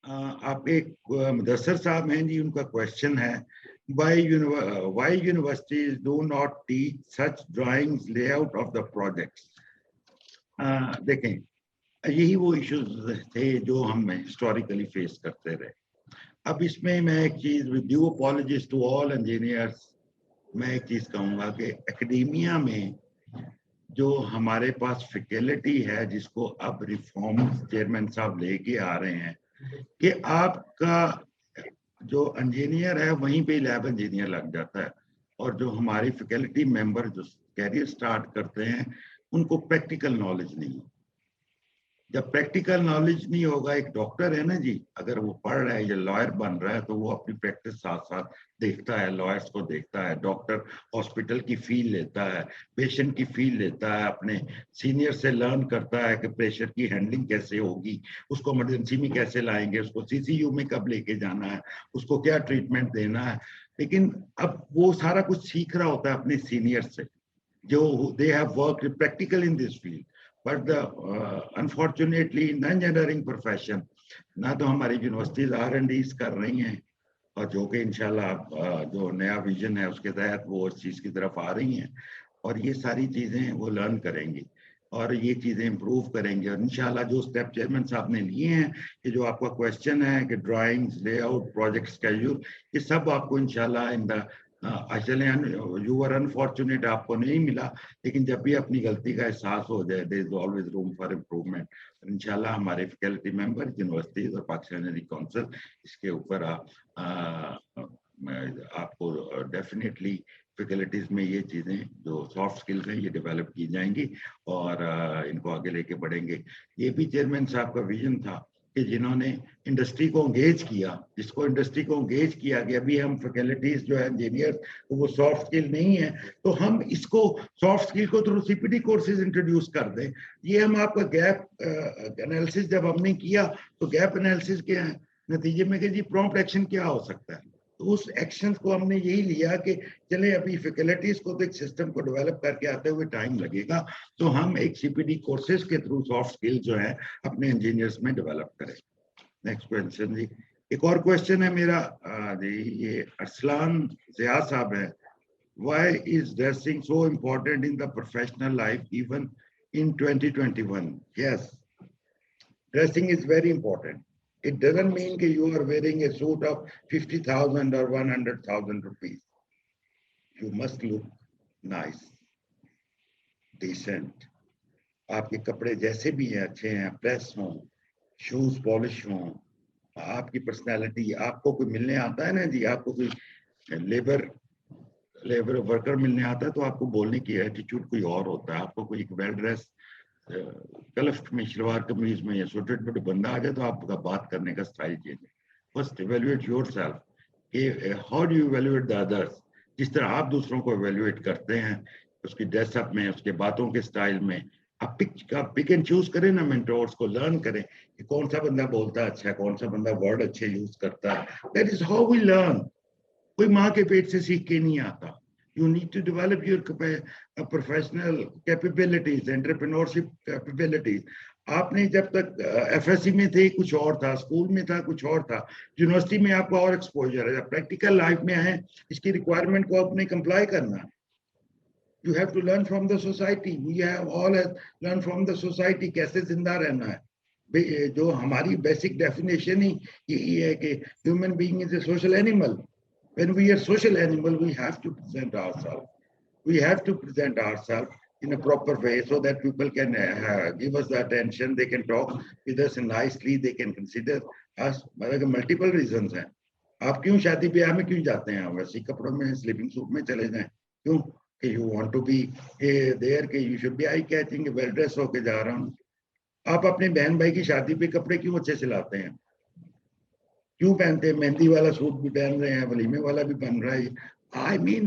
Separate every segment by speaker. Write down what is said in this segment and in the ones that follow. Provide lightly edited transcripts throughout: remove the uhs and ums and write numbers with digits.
Speaker 1: आपके मुदस्सर साहब हैं जी, उनका क्वेश्चन है, why universities do not teach such drawings layout of the projects? देखें, यही वो इश्यूज थे जो हम हिस्टोरिकली फेस करते रहे। अब इसमें मैं एक चीज, with due apologies to all engineers, मैं एक चीज कहूंगा कि एकेडेमिया में जो हमारे पास फैकल्टी है, जिसको अब रिफॉर्म चेयरमैन साहब लेके आ रहे हैं, कि आपका जो इंजीनियर है वहीं पे लैब इंजीनियर लग जाता है, और जो हमारी फैकल्टी मेंबर जो कैरियर स्टार्ट करते हैं उनको प्रैक्टिकल नॉलेज नहीं है। जब प्रैक्टिकल नॉलेज नहीं होगा, एक डॉक्टर है ना जी, अगर वो पढ़ रहा है या लॉयर बन रहा है तो वो अपनी प्रैक्टिस साथ साथ देखता है, लॉयर्स को देखता है। डॉक्टर हॉस्पिटल की फील लेता है, पेशेंट की फील लेता है, अपने सीनियर से लर्न करता है कि प्रेशर की हैंडलिंग कैसे होगी, उसको इमरजेंसी में कैसे लाएंगे, उसको सीसीयू में कब लेके जाना है, उसको क्या ट्रीटमेंट देना है। लेकिन अब वो सारा कुछ सीख रहा होता है अपने सीनियर से, जो they have worked practical in this field. But the unfortunately in engineering profession, ना तो हमारी यूनिवर्सिटीज R&D कर रही हैं, और जो कि इंशाल्लाह जो नया विजन है उसके तहत वो उस चीज की तरफ आ रही हैं, और ये सारी चीजें वो लर्न करेंगी और ये चीजें इंप्रूव करेंगे। और इंशाल्लाह जो स्टेप चेयरमैन साहब ने लिए हैं, कि जो आपका क्वेश्चन है कि ड्राइंग्स, लेआउट, प्रोजेक्ट स्केड्यूल, ये सब आपको इंशाल्लाह इन द चले, यू आर अनफॉर्चुनेट, आपको नहीं मिला, लेकिन जब भी अपनी गलती का एहसास हो जाए, there is always room for improvement. इंशाल्लाह हमारे फैकल्टी मेंबर, यूनिवर्सिटीज और पाकिस्तान काउंसिल इसके ऊपर आपको डेफिनेटली फैकल्टीज में ये चीजें जो सॉफ्ट स्किल्स हैं ये डेवलप की जाएंगी और इनको आगे लेके बढ़ेंगे। ये भी चेयरमैन साहब का विजन था कि जिन्होंने इंडस्ट्री को एंगेज किया, जिसको इंडस्ट्री को एंगेज किया कि अभी हम फैकल्टीज जो है इंजीनियर, तो वो सॉफ्ट स्किल नहीं है, तो हम इसको सॉफ्ट स्किल को थ्रू CPT कोर्सेज इंट्रोड्यूस कर दें। ये हम आपका गैप एनालिसिस जब हमने किया, तो गैप एनालिसिस के नतीजे में कि जी प्रॉम्प्ट एक्शन क्या हो सकता है, तो उस एक्शन को हमने यही लिया कि चले अभी फैकल्टीज को तो एक सिस्टम को डेवलप करके आते हुए टाइम लगेगा, तो हम एक CPT कोर्सेज के थ्रू सॉफ्ट स्किल जो है अपने इंजीनियर्स में डेवलप करें। नेक्स्ट क्वेश्चन जी, एक और क्वेश्चन है मेरा जी, ये अरसलान जिया साहब है, why is dressing so important in the professional life even in 2021? Yes, dressing is very important. It doesn't mean that you are wearing a suit of 50,000 or 100,000 rupees. You must look nice, decent. आपके कपड़े जैसे भी हैं अच्छे हैं, press हों, shoes polish हों, आपकी पर्सनालिटी, आपको कोई मिलने आता है ना जी, आपको कोई लेबर वर्कर मिलने आता है तो आपको बोलने की एटीट्यूड कोई और होता है। आपको कोई एक वेल ड्रेस कलफ्ट में, शलवार कमीज में या सूटेड पे बंदा आ जाए तो आपका बात करने का स्टाइल चेंज है। First evaluate yourself, how do you evaluate the others. जिस तरह आप दूसरों को इवेल्युएट करते हैं, उसकी ड्रेसअप में, उसके बातों के स्टाइल में, आप पिक एंड चूज करें ना, मेंटोर्स को लर्न करें कि कौन सा बंदा बोलता है अच्छा है, कौन सा बंदा वर्ड अच्छे यूज करता है। That is how we learn. कोई माँ के पेट से सीख के नहीं आता। You need to develop your professional capabilities, entrepreneurship capabilities. आपने जब तक FSC में थे कुछ और था, स्कूल में था कुछ और था, यूनिवर्सिटी में आपका और एक्सपोजर है, प्रैक्टिकल लाइफ में है, इसकी रिक्वायरमेंट को आपने कंप्लाई करना है। You have to learn from the society. We have all learn from the society कैसे जिंदा रहना है। जो हमारी बेसिक डेफिनेशन ही यही है कि human being is a social animal. When we are social animal, we have to present ourselves. We have to present ourselves in a proper way so that people can give us the attention. They can talk with us nicely. They can consider us. मतलब multiple reasons हैं। आप क्यों शादी ब्याह में क्यों जाते हैं? वैसे कपड़ों में, स्लीपिंग सूट में चले जाएं, क्यों? कि you want to be there, कि you should be eye catching, well dressed होके जा रहा हूँ। आप अपने बहन भाई की शादी पे कपड़े क्यों अच्छे सिलाते हैं? क्यों पहनते हैं? मेहंदी वाला सूट भी पहन रहे हैं, वलीमे वाला भी पहन रहा है। I mean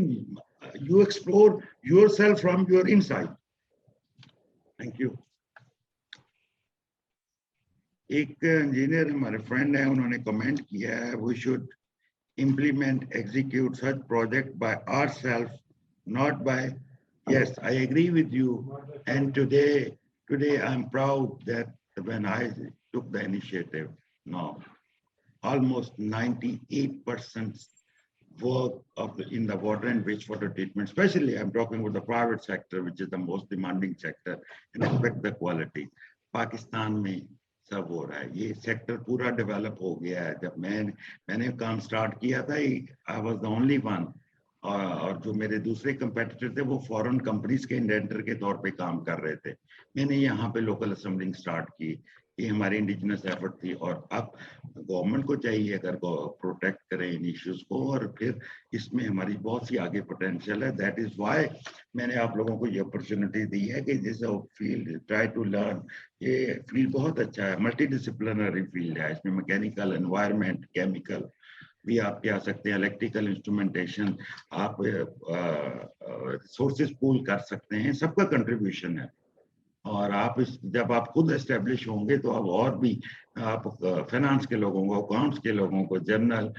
Speaker 1: you explore yourself from your inside. Thank you. एक इंजीनियर हमारे फ्रेंड है, उन्होंने कमेंट किया है, we should implement, execute such project by ourselves, not by. Yes, I agree with you. And today I'm proud that when I took the initiative. No, almost 98% work in the water and wastewater treatment, especially I'm talking about the private sector, which is the most demanding sector and expect the quality. Pakistan में सब हो रहा है, ये sector पूरा develop हो गया है। जब मैंने काम स्टार्ट किया था, I was the only one, और जो मेरे दूसरे कंपेटिटर थे वो फॉरेन कंपनीज के इंडेंटर के तौर पे काम कर रहे थे। मैंने यहाँ पे लोकल असेंबलिंग स्टार्ट की, ये हमारी इंडिजिनस एफर्ट थी। और अब गवर्नमेंट को चाहिए अगर प्रोटेक्ट करें इन इश्यूज को, और फिर इसमें हमारी बहुत सी आगे पोटेंशियल है। दैट इज व्हाई मैंने आप लोगों को ये अपॉर्चुनिटी दी है कि this field try to learn. ये फील्ड बहुत अच्छा है, मल्टी डिसिप्लिनरी फील्ड है, इसमें मैकेनिकल, एनवायरमेंट, केमिकल भी आप क्या सकते हैं, इलेक्ट्रिकल इंस्ट्रूमेंटेशन, आप रिसोर्सेज पूल कर सकते हैं, सबका कंट्रीब्यूशन है। और आप जब आप खुद एस्टेब्लिश होंगे तो अब और भी आप फाइनेंस के लोगों को, अकाउंट्स के लोगों को, जर्नल,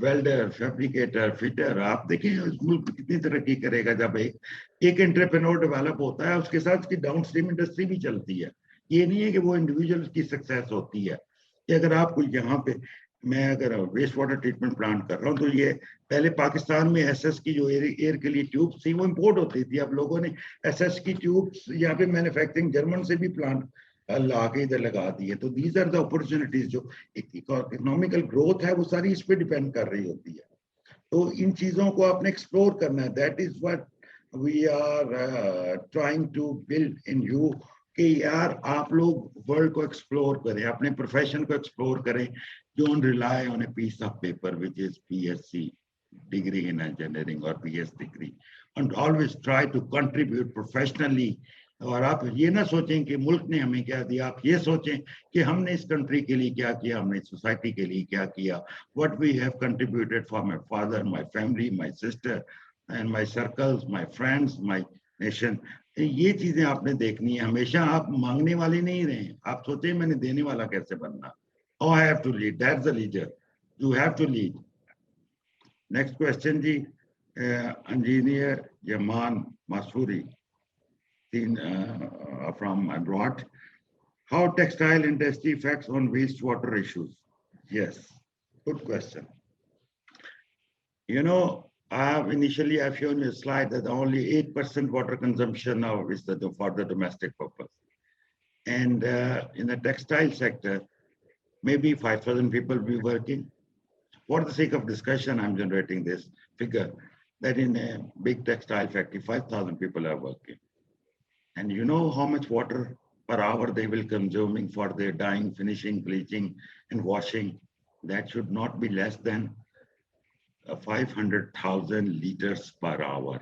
Speaker 1: वेल्डर, फैब्रिकेटर, फिटर, आप देखें इस मुल्क कितनी तरक्की करेगा जब एक एंटरप्रेन्योर डेवलप होता है, उसके साथ उसकी डाउन स्ट्रीम इंडस्ट्री भी चलती है। ये नहीं है कि वो इंडिविजुअल की सक्सेस होती है कि अगर आप कोई यहाँ पे, मैं अगर वेस्ट वाटर ट्रीटमेंट प्लांट कर रहा हूँ तो ये पहले पाकिस्तान में एसएस की जो एयर के लिए ट्यूब्स थी वो इंपोर्ट होती थी। अब लोगों ने एसएस की ट्यूब्स यहाँ पे मैन्युफैक्चरिंग जर्मन से भी प्लांट ला के इधर लगा दिए। तो दीज आर द अपॉर्चुनिटीज। जो इकोनॉमिकल ग्रोथ है वो सारी इस पे डिपेंड कर रही होती है। तो इन चीजों को आपने एक्सप्लोर करना है। That is what we are trying to build in you, कि यार आप लोग वर्ल्ड को एक्सप्लोर करें, अपने प्रोफेशन को एक्सप्लोर करें। Don't rely on a piece of paper which is BSc degree in engineering or PS degree, and always try to contribute professionally। और आप ये ना सोचें कि मुल्क ने हमें क्या दिया, आप ये सोचें कि हमने इस कंट्री के लिए क्या किया, हमने सोसाइटी के लिए क्या किया। What we have contributed for my father, my family, my sister and my circles, my friends, my nation। ये चीजें आपने देखनी है। हमेशा आप मांगने वाले नहीं रहे, आप सोचें मैंने देने वाला कैसे बनना। Oh, I have to lead, that's the leader, you have to lead। Next question, ji, engineer Yaman Masuri, from abroad. How textile industry affects on wastewater issues? Yes, good question. You know, I've shown you a slide that only 8% water consumption now is for the domestic purpose. And in the textile sector, maybe 5,000 people will be working. For the sake of discussion, I'm generating this figure that in a big textile factory, 5,000 people are working. And you know how much water per hour they will consuming for their dyeing, finishing, bleaching, and washing? That should not be less than 500,000 liters per hour.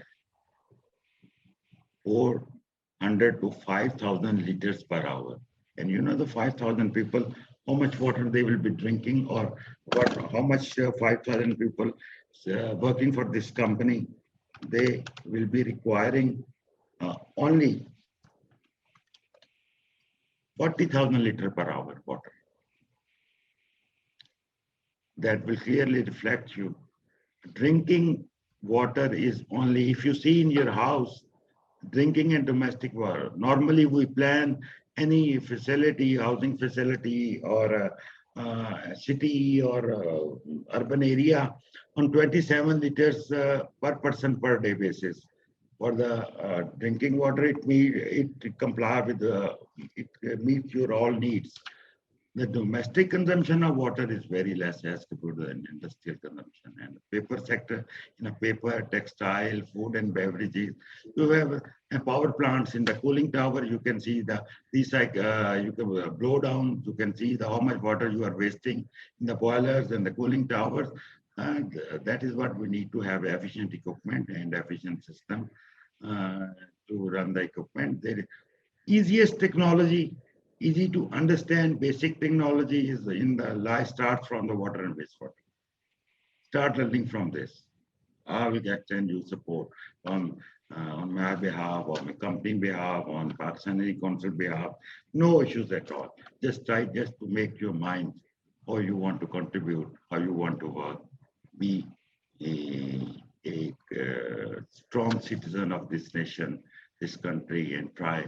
Speaker 1: 400 to 5,000 liters per hour. And you know the 5,000 people, how much water they will be drinking, or how much 5,000 people working for this company, they will be requiring only 40,000 liters per hour water. That will clearly reflect you. Drinking water is only, if you see in your house, drinking and domestic water. Normally we plan any facility, housing facility, or city or urban area on 27 liters per person per day basis. For the drinking water, it comply with it meets your all needs. The domestic consumption of water is very less as compared to the industrial consumption. And the paper sector, paper, textile, food and beverages, you have power plants. In the cooling tower, you can see these you can blow down, you can see how much water you are wasting in the boilers and the cooling towers. And that is what we need to have: efficient equipment and efficient system to run the equipment. The easiest technology, easy to understand basic technology is in the life starts from the water and wastewater. Start learning from this. I will extend you support on my behalf, on my company behalf, on Pakistani Council behalf. No issues at all. Just try just to make your mind how you want to contribute, how you want to work. Be a strong citizen of this nation, this country, and try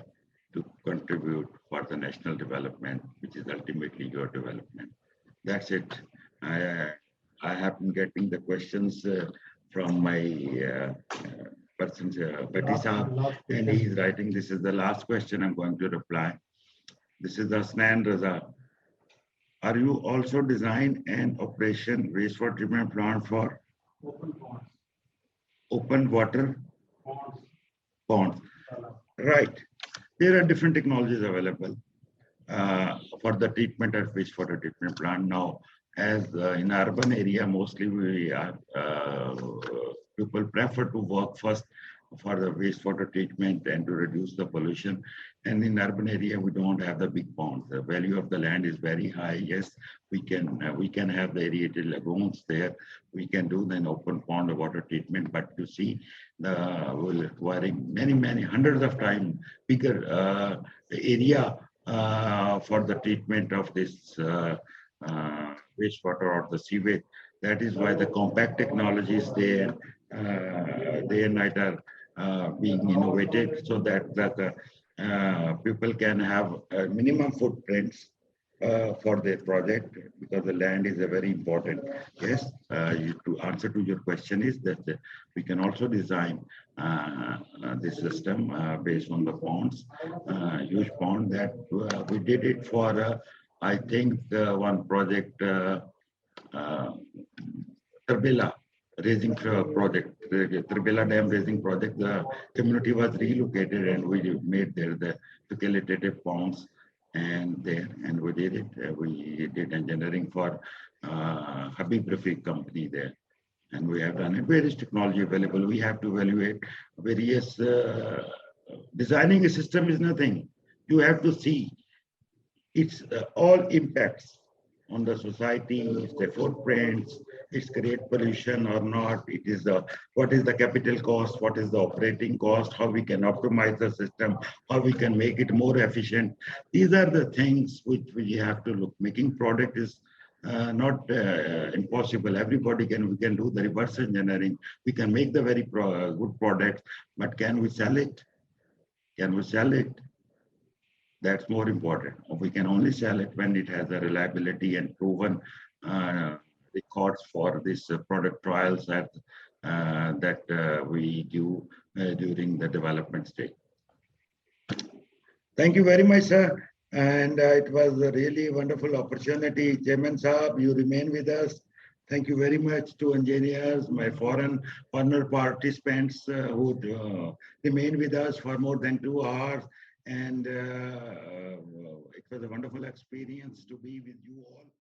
Speaker 1: to contribute for the national development, which is ultimately your development. That's it. I, I have been getting the questions from my person, Bhatti Saab, and he is writing, this is the last question I'm going to reply. This is Asnan Raza. Are you also design and operation wastewater treatment plant for open water ponds? Right. There are different technologies available for the treatment of wastewater treatment plant. Now, as in urban area, mostly people prefer to work first for the wastewater treatment and to reduce the pollution. And in urban area, we don't have the big ponds. The value of the land is very high. Yes, we can have the aerated lagoons there. We can do an open pond water treatment, but you see, will requiring many hundreds of times bigger area for the treatment of this wastewater or the sewage. That is why the compact technologies there day and night are being innovated so that people can have minimum footprints for their project, because the land is a very important. Yes, to answer to your question is that we can also design this system based on the ponds, huge pond that we did it for, I think one project, Tarbela raising project, the Tarbela Dam raising project. The community was relocated and we made there the facilitative ponds and there, and we did it. We did engineering for Habib Rafiq company there, and we have done it. Various technology available. We have to evaluate various. Designing a system is nothing. You have to see its all impacts on the society, its the footprints, its create pollution or not. It is the what is the capital cost, what is the operating cost, how we can optimize the system, how we can make it more efficient. These are the things which we have to look. Making product is not impossible. Everybody can, we can do the reverse engineering. We can make the very good product, but can we sell it? Can we sell it? That's more important. We can only sell it when it has a reliability and proven records for this product trials that we do during the development stage. Thank you very much, sir. And it was a really wonderful opportunity. Chairman Saab, you remain with us. Thank you very much to engineers, my foreign partner participants who remain with us for more than 2 hours. And it was a wonderful experience to be with you all.